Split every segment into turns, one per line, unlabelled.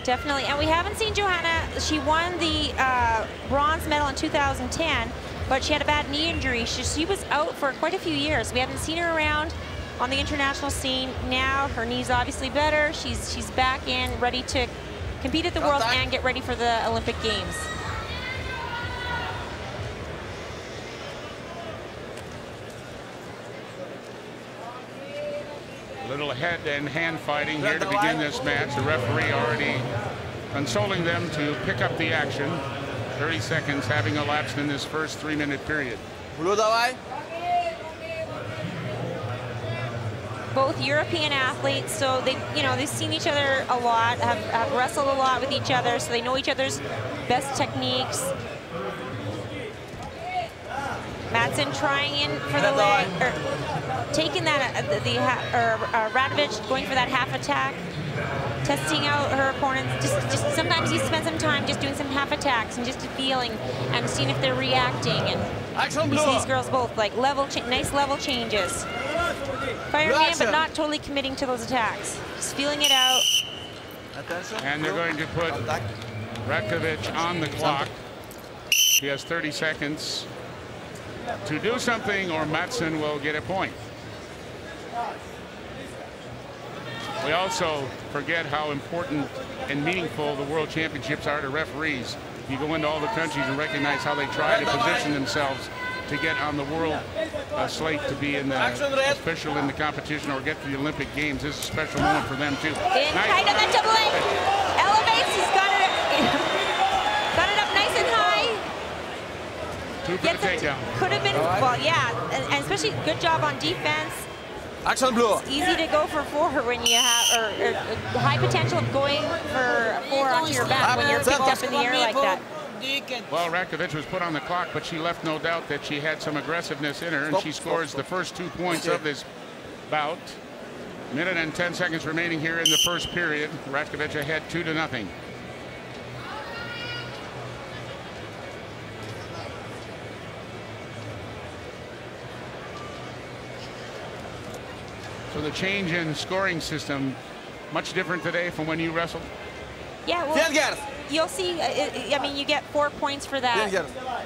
Definitely, and we haven't seen Johanna. She won the bronze medal in 2010, but she had a bad knee injury. She was out for quite a few years. We haven't seen her around on the international scene. Now her knee's obviously better. She's back in, ready to compete at the Worlds and get ready for the Olympic Games.
Little head and hand fighting here to begin this match. The referee already consoling them to pick up the action. 30 seconds having elapsed in this first 3-minute period.
Both European athletes, so they've seen each other a lot, have wrestled a lot with each other, so they know each other's best techniques. Mattson trying in for the leg, or taking that, RATKEVICH going for that half attack, testing out her opponents. Just sometimes you spend some time just doing some half attacks and just feeling and seeing if they're reacting. And you see these girls both like nice level changes. Firing in, but not totally committing to those attacks. Just feeling it out.
And they're going to put RATKEVICH on the clock. She has 30 seconds to do something, or Mattson will get a point. We also forget how important and meaningful the World Championships are to referees. You go into all the countries and recognize how they try to position themselves to get on the world slate to be in the official in the competition or get to the Olympic Games. This is a special moment for them too.
In tight on that double leg. Elevates, he's got it up nice and high.
Two for the takedown.
Could have been, well, yeah, and especially good job on defense. It's easy to go for 4 when you have, or high potential of going for 4 onto your back when you're picked up in the air like that.
Well, RATKEVICH was put on the clock, but she left no doubt that she had some aggressiveness in her, and she scores the first 2 points of this bout. Minute and 10 seconds remaining here in the first period. RATKEVICH ahead 2-0. So the change in scoring system, much different today from when you wrestled?
Yeah, well, you'll see, I mean, you get 4 points for that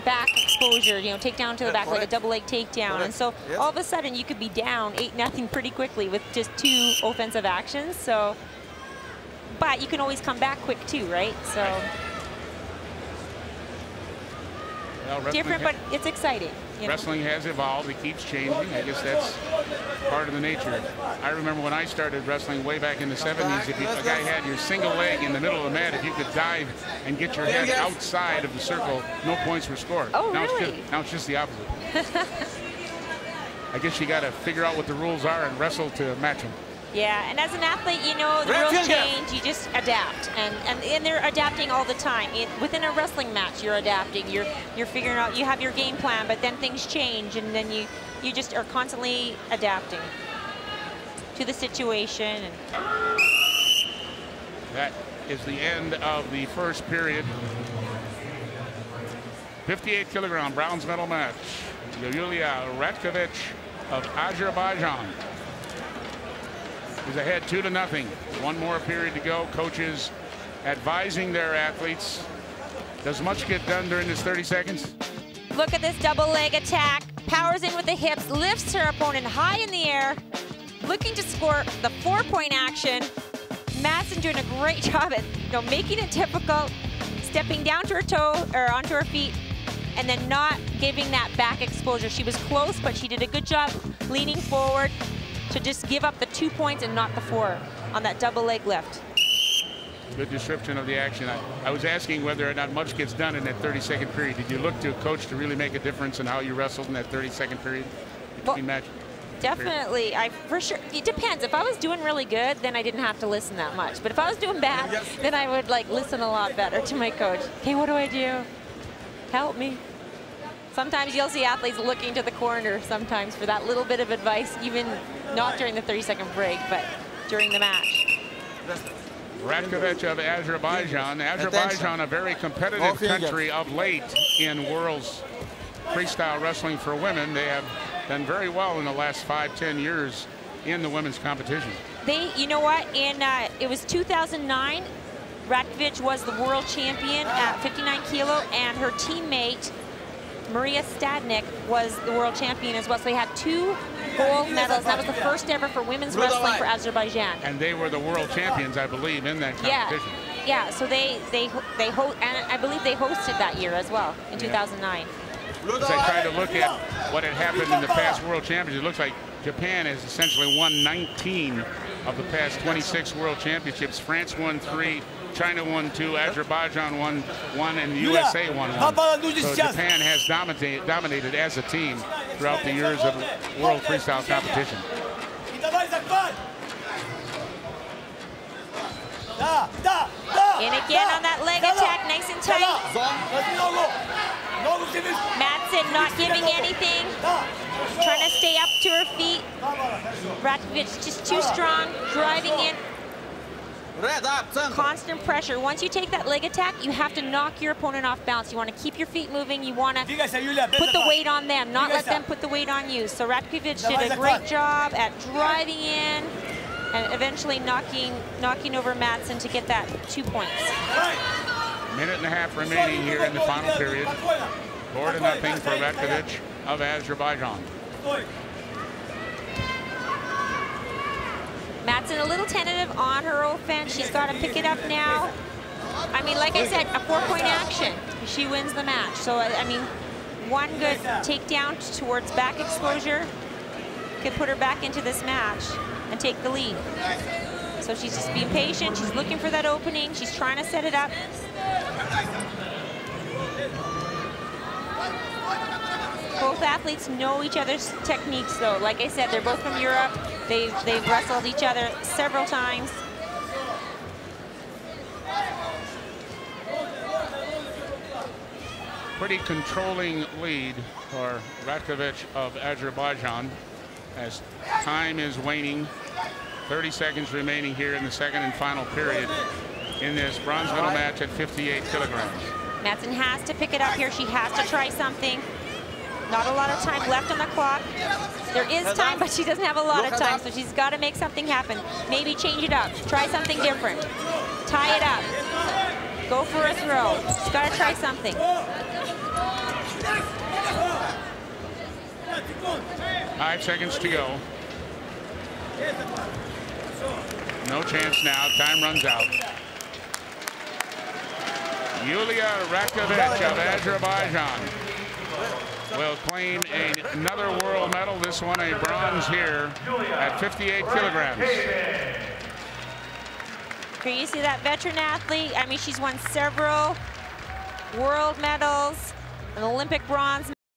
back exposure, take down to the back like a double leg takedown. And so all of a sudden you could be down 8-0 pretty quickly with just 2 offensive actions. So, but you can always come back quick too, right? So, well, different, but it's exciting.
Wrestling has evolved. It keeps changing. I guess that's part of the nature. I remember when I started wrestling way back in the 70s, if a guy had your single leg in the middle of the mat, if you could dive and get your head outside of the circle, no points were scored.
Oh,
now
really?
Now it's just the opposite. I guess you got to figure out what the rules are and wrestle to match them.
Yeah, and as an athlete, the rules change, you just adapt. And they're adapting all the time. Within a wrestling match, you're adapting. You're figuring out, you have your game plan, but then things change, and then you just are constantly adapting to the situation.
That is the end of the first period. 58-kilogram bronze medal match. Yulia RATKEVICH of Azerbaijan is ahead 2-0. 1 more period to go. Coaches advising their athletes. Does much get done during this 30 seconds?
Look at this double leg attack. Powers in with the hips, lifts her opponent high in the air, looking to score the 4-point action. Mattson doing a great job at making it difficult, stepping down to her toe or onto her feet, and then not giving that back exposure. She was close, but she did a good job leaning forward to just give up the 2 points and not the 4 on that double leg lift.
Good description of the action. I was asking whether or not much gets done in that 30-second period. Did you look to a coach to really make a difference in how you wrestled in that 30-second period between matches?
Definitely. For sure. It depends. If I was doing really good, then I didn't have to listen that much. But if I was doing bad, then I would listen a lot better to my coach. Okay, what do I do? Help me. Sometimes you'll see athletes looking to the corner sometimes for that little bit of advice, even not during the 30-second break, but during the match.
RATKEVICH of Azerbaijan. Azerbaijan, a very competitive country of late in world's freestyle wrestling for women. They have done very well in the last 5-10 years in the women's competition.
You know what? It was 2009. RATKEVICH was the world champion at 59 kilo, and her teammate, Maria Stadnik, was the world champion as well. So they had 2 gold medals. That was the first ever for women's wrestling for Azerbaijan.
And they were the world champions, I believe, in that competition.
Yeah. So and I believe they hosted that year as well in 2009.
As I tried to look at what had happened in the past world championships, it looks like Japan has essentially won 19 of the past 26 world championships. France won 3, China won 2, Azerbaijan won 1, and the USA won 1. So Japan has dominated as a team throughout the years of world freestyle competition.
And again on that leg attack, nice and tight. MATTSSON not giving anything, trying to stay up to her feet. RATKEVICH just too strong, driving in. Constant pressure. Once you take that leg attack, you have to knock your opponent off balance. You want to keep your feet moving. You want to put the weight on them, not let them put the weight on you. So RATKEVICH did a great job at driving in and eventually knocking over MATTSSON to get that 2 points.
Minute and a half remaining here in the final period. 4-0 for RATKEVICH of Azerbaijan.
MATTSSON a little tentative on her offense. She's got to pick it up now. I mean, like I said, a 4-point action. She wins the match. So, I mean, one good takedown towards back exposure could put her back into this match and take the lead. So she's just being patient. She's looking for that opening. She's trying to set it up. Both athletes know each other's techniques, though. Like I said, they're both from Europe. They've wrestled each other several times.
Pretty controlling lead for RATKEVICH of Azerbaijan as time is waning. 30 seconds remaining here in the second and final period in this bronze medal match at 58 kilograms.
MATTSSON has to pick it up here. She has to try something. Not a lot of time left on the clock. There is time, but she doesn't have a lot of time, so she's got to make something happen. Maybe change it up. Try something different. Tie it up. Go for a throw. She's got to try something.
5 seconds to go. No chance now. Time runs out. Yulia RATKEVICH of Azerbaijan will claim another world medal. This one a bronze here at 58 kilograms.
Here you see that veteran athlete. I mean, she's won several world medals, an Olympic bronze